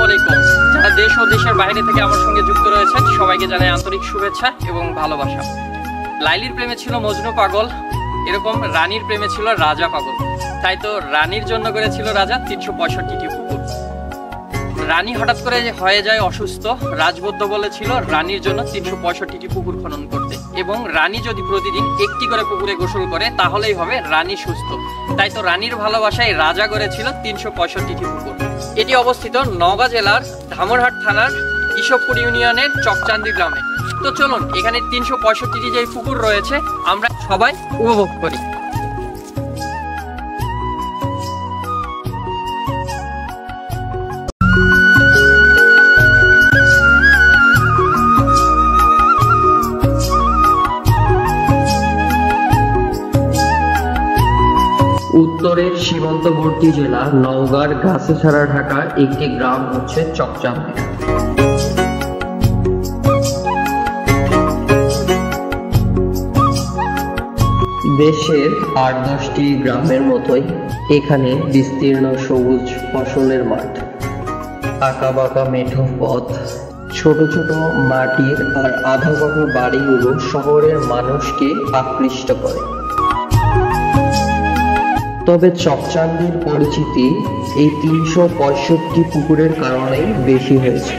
আলাইকুম। যারা দেশ ও দেশের বাইরে থেকে আমার সঙ্গে যুক্ত রয়েছেন সবাইকে জানাই আন্তরিক শুভেচ্ছা এবং ভালোবাসা। লাইলির প্রেমে ছিল মজনু পাগল, এরকম রানীর প্রেমে ছিল রাজা পাগল। তাই তো রানীর জন্য করেছিল রাজা 365টি পুকুর। রানী হঠাৎ করে হয়ে যায় অসুস্থ। রাজবদ্ধ বলেছিল রানীর জন্য 365টি পুকুর খনন করতে, এবং রানী যদি প্রতিদিন একটি করে পুকুরে গোসল করে তাহলেই হবে রানী সুস্থ। তাই তো রানীর ভালোবাসায় রাজা করেছিল 365টি পুকুর। এটি অবস্থিত নওগাঁ জেলার ধামরহাট থানার ইসবপুর ইউনিয়নের চকচান্দি গ্রামে। তো চলুন এখানে 365টি যে পুকুর রয়েছে আমরা সবাই উপভোগ করি। উত্তরের সীমান্তবর্তী জেলা নওগাঁর গাছেছাড়া ঢাকা একটি গ্রাম হচ্ছে চকচান্দি। দেশের 8-10টি গ্রামের মতোই এখানে বিস্তীর্ণ সবুজ ফসলের মাঠ, আঁকাবাঁকা মেঠো পথ, ছোট ছোট মাটির আর আধা গড়া বাড়িগুলো শহরের মানুষকে আকৃষ্ট করে। তবে চকচান্দির পরিচিতি এই 365 পুকুরের কারণেই বেশি হয়েছে।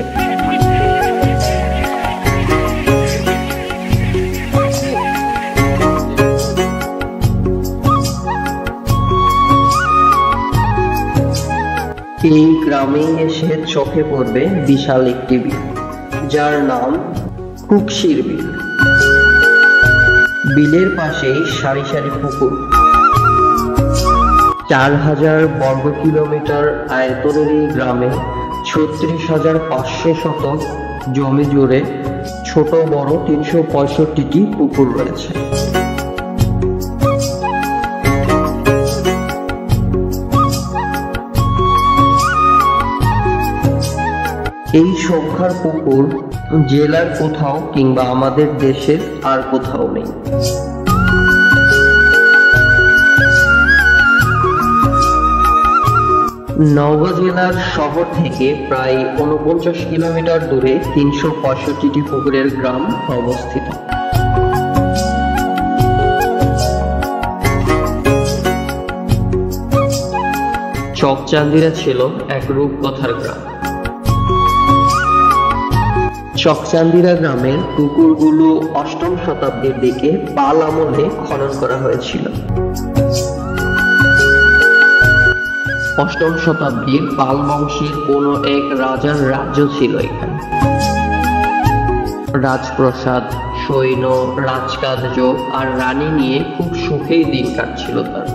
এই গ্রামে এসে চোখে পড়বে বিশাল একটি বিল, যার নাম কুকশির বিল। বিলের পাশেই সারি সারি পুকুর। 4000 বর্গ কিলোমিটার আয়তনের এই গ্রামে 36,500 শতক জমি জুড়ে ছোট বড় 365টি পুকুর রয়েছে। এই সংখ্যার পুকুর জেলার কোথাও কিংবা আমাদের দেশের আর কোথাও নেই। নওগাঁ জেলার শহর থেকে প্রায় 49 কিলোমিটার দূরে 365টি পুকুরের গ্রাম অবস্থিত। চকচান্দিরা ছিল এক রূপকথার গ্রাম। চকচান্দিরা গ্রামের পুকুরগুলো 8ম শতাব্দীর দিকে পাল আমলে খনন করা হয়েছিল। 8ম শতাব্দীর পাল বংশের কোন এক রাজার রাজ্য ছিল এখানে। রাজপ্রাসাদ, সৈন্য, রাজকার্য আর রানী নিয়ে খুব সুখেই দিন কাটছিল তার।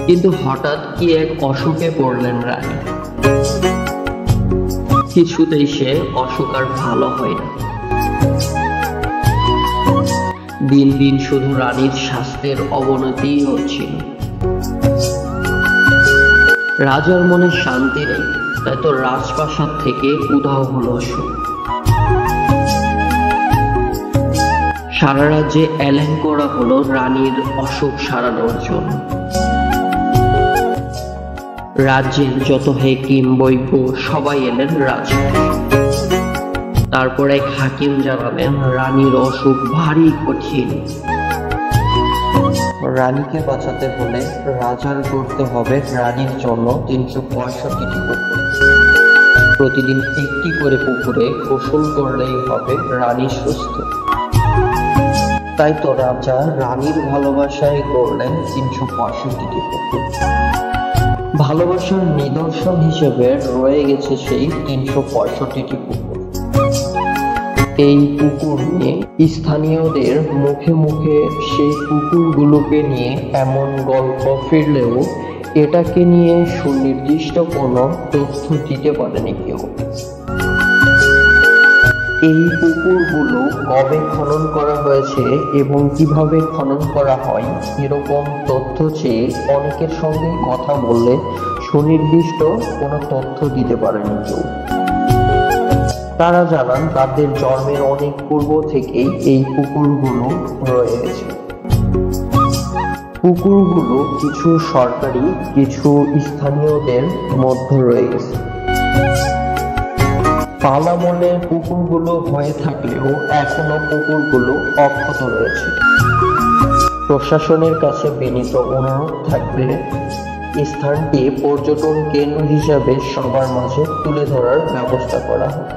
কিন্তু হঠাৎ কি এক অসুখে পড়লেন রানী। কিছুতেই সে অসুখ আর ভালো হয় না। দিন দিন শুধু রানীর স্বাস্থ্যের অবনতিই হচ্ছিল। রাজার মনে শান্তি নেই, তাই তো রাজপ্রাসাদ থেকে উধাও হলো সুখ। সারা রাজ্যে এলান করা হলো রানীর অসুখ সারানোর জন্য। রাজ্যের যত হেকিম বৈদ্য সবাই এলেন রাজপ্রাসাদে। তারপর এক হাকিম জানালেন রানীর অসুখ ভারী কঠিন। রানীকে বাঁচাতে হলে রাজার করতে হবে রানীর জন্য 365টি পুকুর। প্রতিদিন একটি করে পুকুরে গোসল করলেই হবে রানী সুস্থ। তাই তো রাজা রানীর ভালোবাসায় গড়লেন 365টি পুকুর। ভালোবাসার নিদর্শন হিসেবে রয়ে গেছে সেই 365টি পুকুর। এই পুকুর নিয়ে স্থানীয়দের মুখে মুখে সেই পুকুরগুলোকে নিয়ে এমন গল্প ফিরলেও এটাকে নিয়ে সুনির্দিষ্ট কোনো তথ্য দিতে পারেনি কেউ। এই পুকুরগুলো কবে খনন করা হয়েছে এবং কিভাবে খনন করা হয় এরকম তথ্য চেয়ে অনেকের সঙ্গে কথা বললে সুনির্দিষ্ট কোনো তথ্য দিতে পারেনি কেউ। তারা জানান তাদের জন্মের অনেক পূর্ব থেকেই এই পুকুরগুলো রয়েছে। পুকুরগুলো কিছু সরকারি, কিছু স্থানীয়দের মধ্যে রয়ে গেছে। পালামলের পুকুরগুলো হয়ে থাকলেও এখনো পুকুরগুলো অক্ষত রয়েছে। প্রশাসনের কাছে বিনীত অনুরোধ থাকবে স্থানটি পর্যটন কেন্দ্র হিসাবে সবার মাঝে তুলে ধরার ব্যবস্থা করা হোক।